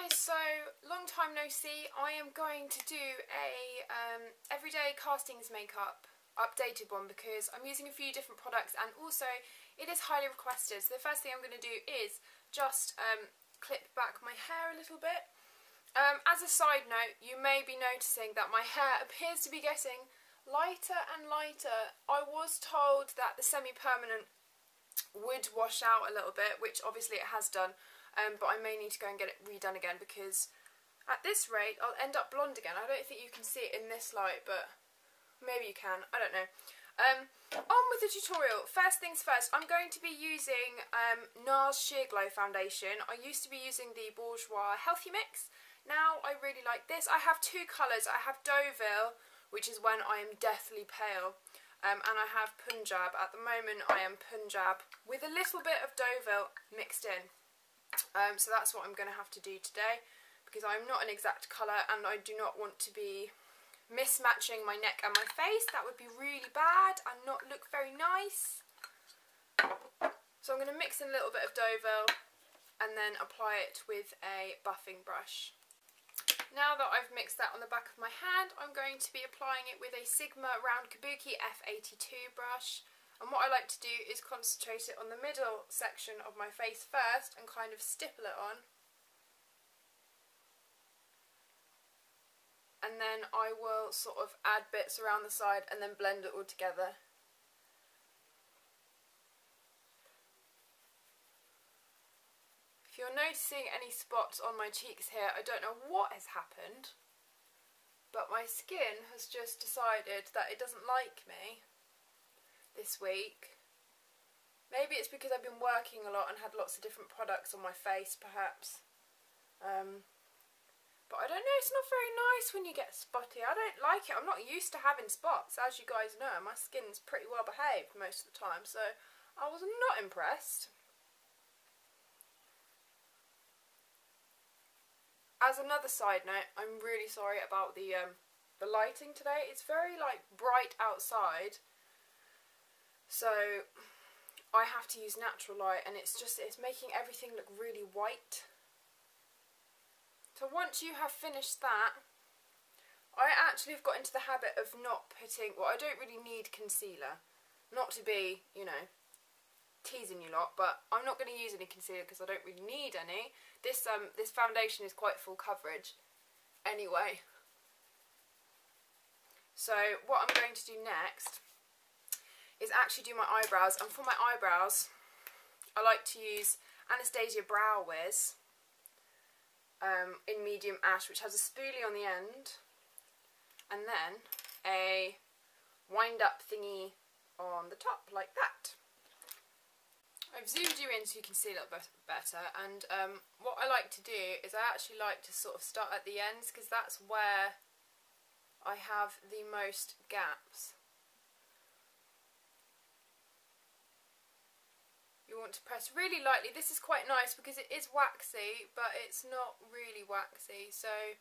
guys, so long time no see. I am going to do a everyday castings makeup updated one because I'm using a few different products and also it is highly requested. So the first thing I'm going to do is just clip back my hair a little bit. As a side note, you may be noticing that my hair appears to be getting lighter and lighter. I was told that the semi-permanent would wash out a little bit, which obviously it has done. But I may need to go and get it redone again because at this rate I'll end up blonde again. I don't think you can see it in this light, but maybe you can. I don't know. On with the tutorial. First things first, I'm going to be using NARS Sheer Glow foundation. I used to be using the Bourjois Healthy Mix. Now I really like this. I have two colours. I have Deauville, which is when I am deathly pale. And I have Punjab. At the moment I am Punjab with a little bit of Deauville mixed in. So that's what I'm going to have to do today because I'm not an exact colour and I do not want to be mismatching my neck and my face. That would be really bad and not look very nice. So I'm going to mix in a little bit of Deauville and then apply it with a buffing brush. Now that I've mixed that on the back of my hand, I'm going to be applying it with a Sigma Round Kabuki F82 brush. And what I like to do is concentrate it on the middle section of my face first and kind of stipple it on. And then I will sort of add bits around the side and then blend it all together. If you're noticing any spots on my cheeks here, I don't know what has happened, but my skin has just decided that it doesn't like me this week. Maybe it's because I've been working a lot and had lots of different products on my face, perhaps. But I don't know, it's not very nice when you get spotty. I don't like it. I'm not used to having spots. As you guys know, my skin's pretty well behaved most of the time, so I was not impressed. As another side note, I'm really sorry about the lighting today. It's very bright outside. So I have to use natural light and it's making everything look really white. So once you have finished that, I actually have got into the habit of not putting, well, I don't really need concealer. Not to be, you know, teasing you lot, but I'm not going to use any concealer because I don't really need any. This foundation is quite full coverage anyway. So what I'm going to do next is actually do my eyebrows, and for my eyebrows I like to use Anastasia Brow Wiz in medium ash, which has a spoolie on the end and then a wind up thingy on the top like that. I've zoomed you in so you can see a little bit better, and what I like to do is I actually like to sort of start at the ends because that's where I have the most gaps. You want to press really lightly. This is quite nice because it is waxy, but it's not really waxy. So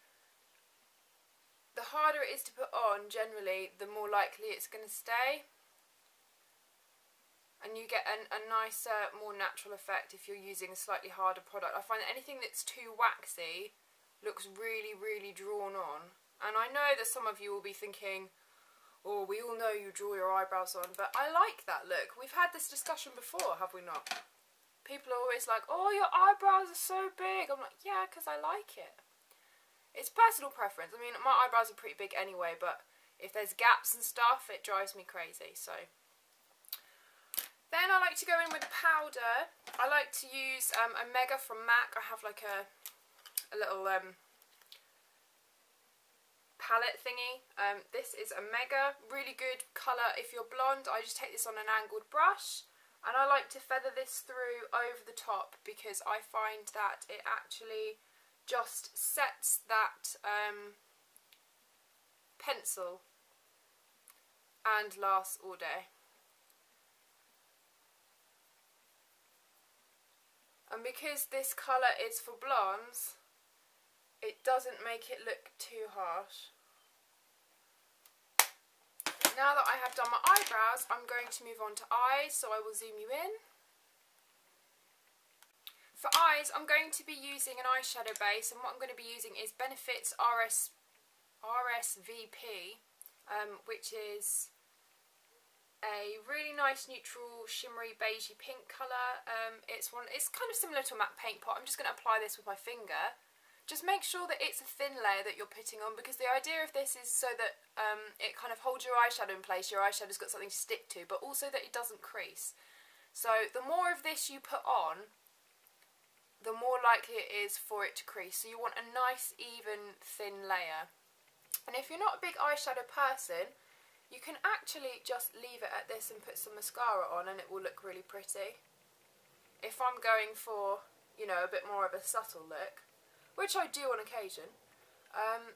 the harder it is to put on, generally, the more likely it's going to stay. And you get a nicer, more natural effect if you're using a slightly harder product. I find that anything that's too waxy looks really, really drawn on. And I know that some of you will be thinking, oh, we all know you draw your eyebrows on, but I like that look. We've had this discussion before, have we not? People are always like, oh, your eyebrows are so big. I'm like, yeah, because I like it. It's personal preference. I mean, my eyebrows are pretty big anyway, but if there's gaps and stuff, it drives me crazy, so. Then I like to go in with a powder. I like to use a Mega from MAC. I have like a little palette thingy. This is a Mega, really good colour if you're blonde. I just take this on an angled brush and I like to feather this through over the top because I find that it actually just sets that pencil and lasts all day. And because this colour is for blondes, it doesn't make it look too harsh. Now that I have done my eyebrows, I'm going to move on to eyes, so I will zoom you in. For eyes, I'm going to be using an eyeshadow base, and what I'm going to be using is Benefit's RSVP, which is a really nice neutral shimmery beigey pink colour. It's kind of similar to a MAC paint pot. I'm just going to apply this with my finger. Just make sure that it's a thin layer that you're putting on, because the idea of this is so that it kind of holds your eyeshadow in place, your eyeshadow's got something to stick to, but also that it doesn't crease. So the more of this you put on, the more likely it is for it to crease. So you want a nice, even, thin layer. And if you're not a big eyeshadow person, you can actually just leave it at this and put some mascara on and it will look really pretty. If I'm going for, you know, a bit more of a subtle look, which I do on occasion,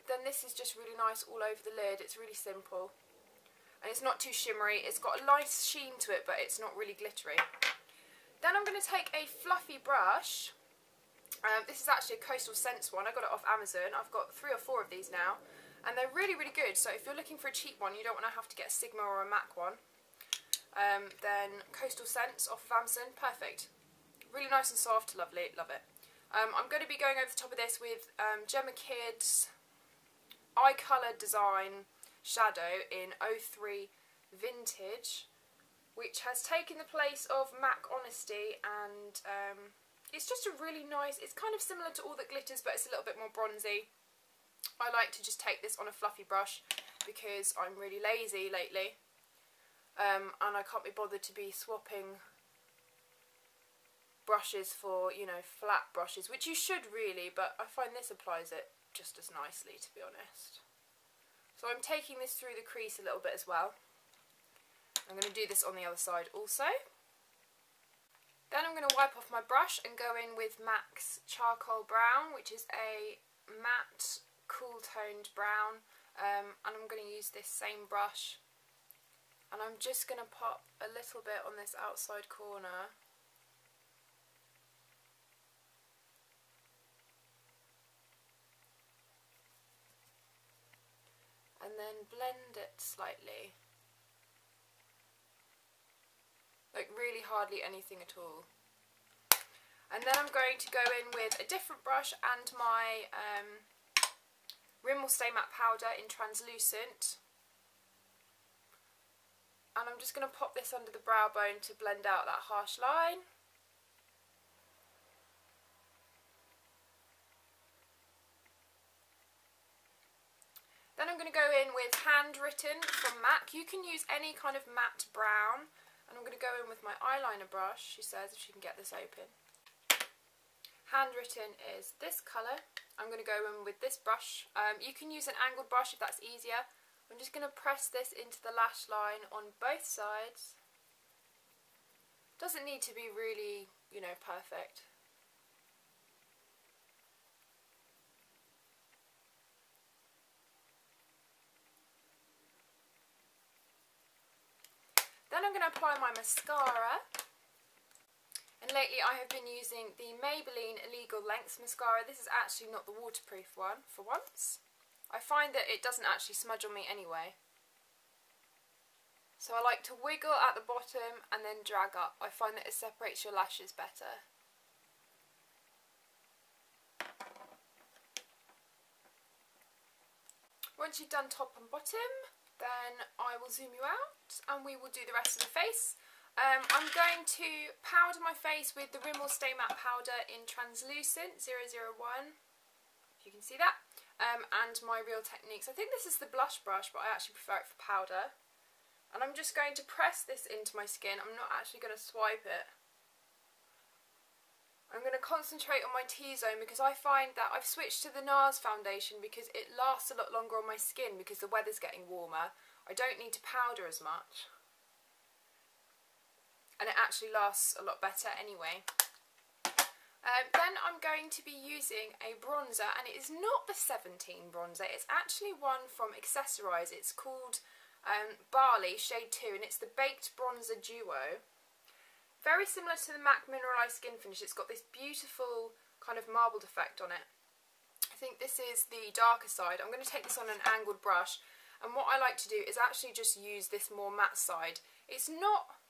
then this is just really nice all over the lid. It's really simple. And it's not too shimmery. It's got a nice sheen to it, but it's not really glittery. Then I'm going to take a fluffy brush. This is actually a Coastal Scents one. I got it off Amazon. I've got 3 or 4 of these now, and they're really, really good. So if you're looking for a cheap one, you don't want to have to get a Sigma or a MAC one, then Coastal Scents off of Amazon, perfect. Really nice and soft, lovely, love it. I'm going to be going over the top of this with Gemma Kids Eye Colour Design Shadow in 03 Vintage, which has taken the place of MAC Honesty, and it's just a really nice, it's kind of similar to All That Glitters, but it's a little bit more bronzy. I like to just take this on a fluffy brush because I'm really lazy lately, and I can't be bothered to be swapping brushes for, you know, flat brushes, which you should really, but I find this applies it just as nicely, to be honest. So I'm taking this through the crease a little bit as well. I'm going to do this on the other side also. Then I'm going to wipe off my brush and go in with MAC's Charcoal Brown, which is a matte, cool-toned brown. And I'm going to use this same brush. And I'm just going to pop a little bit on this outside corner. And then blend it slightly. Like really hardly anything at all. And then I'm going to go in with a different brush and my Rimmel Stay Matte Powder in Translucent. And I'm just going to pop this under the brow bone to blend out that harsh line. Then I'm going to go in with Handwritten from MAC. You can use any kind of matte brown. And I'm going to go in with my eyeliner brush, she says, if she can get this open. Handwritten is this colour. I'm going to go in with this brush. You can use an angled brush if that's easier. I'm just going to press this into the lash line on both sides. Doesn't need to be really, you know, perfect. Then I'm going to apply my mascara, and lately I have been using the Maybelline Illegal Lengths mascara. This is actually not the waterproof one, for once. I find that it doesn't actually smudge on me anyway. So I like to wiggle at the bottom and then drag up. I find that it separates your lashes better. Once you've done top and bottom, then I will zoom you out and we will do the rest of the face. I'm going to powder my face with the Rimmel Stay Matte Powder in Translucent 001, if you can see that, and my Real Techniques. I think this is the blush brush, but I actually prefer it for powder. And I'm just going to press this into my skin. I'm not actually going to swipe it. I'm going to concentrate on my T-zone because I find that I've switched to the NARS foundation because it lasts a lot longer on my skin because the weather's getting warmer. I don't need to powder as much. And it actually lasts a lot better anyway. Then I'm going to be using a bronzer, and it is not the 17 bronzer. It's actually one from Accessorize. It's called Barley Shade 2, and it's the Baked Bronzer Duo. Very similar to the MAC Mineralized Skin Finish. It's got this beautiful kind of marbled effect on it. I think this is the darker side. I'm going to take this on an angled brush, and what I like to do is actually just use this more matte side. It's not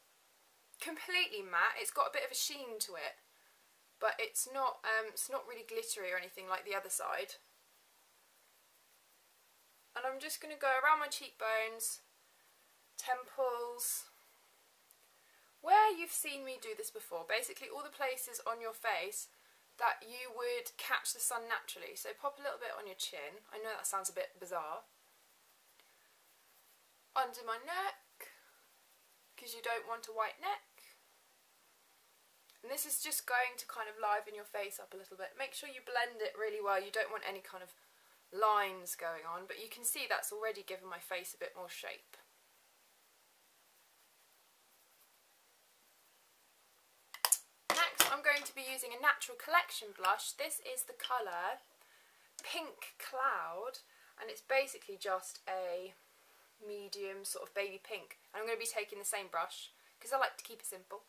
completely matte, it's got a bit of a sheen to it. but it's not really glittery or anything like the other side. And I'm just going to go around my cheekbones, temples, where you've seen me do this before. Basically all the places on your face that you would catch the sun naturally. So pop a little bit on your chin. I know that sounds a bit bizarre. Under my neck, because you don't want a white neck. And this is just going to kind of liven your face up a little bit. Make sure you blend it really well. You don't want any kind of lines going on, but you can see that's already given my face a bit more shape. I'm going to be using a Natural Collection blush. This is the colour Pink Cloud, and it's basically just a medium sort of baby pink. And I'm going to be taking the same brush because I like to keep it simple.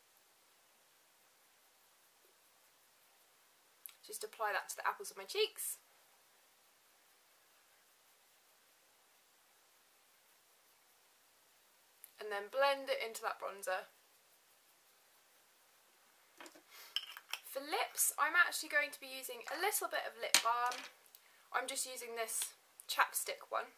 Just apply that to the apples of my cheeks. And then blend it into that bronzer. For lips, I'm actually going to be using a little bit of lip balm. I'm just using this chapstick one.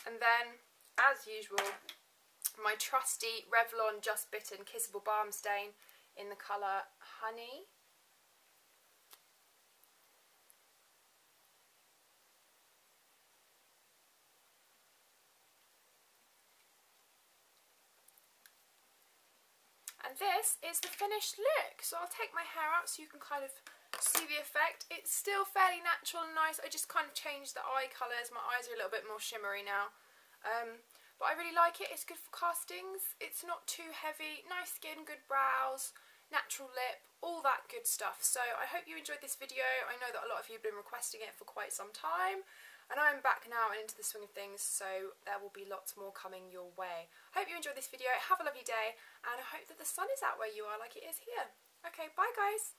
And then, as usual, my trusty Revlon Just Bitten Kissable Balm Stain in the colour Honey. And this is the finished look. So I'll take my hair out so you can kind of see the effect. It's still fairly natural and nice. I just kind of changed the eye colours. My eyes are a little bit more shimmery now. But I really like it. It's good for castings. It's not too heavy. Nice skin, good brows, natural lip, all that good stuff. So I hope you enjoyed this video. I know that a lot of you have been requesting it for quite some time. And I'm back now and into the swing of things, so there will be lots more coming your way. Hope you enjoyed this video. Have a lovely day, and I hope that the sun is out where you are like it is here. Okay, bye guys.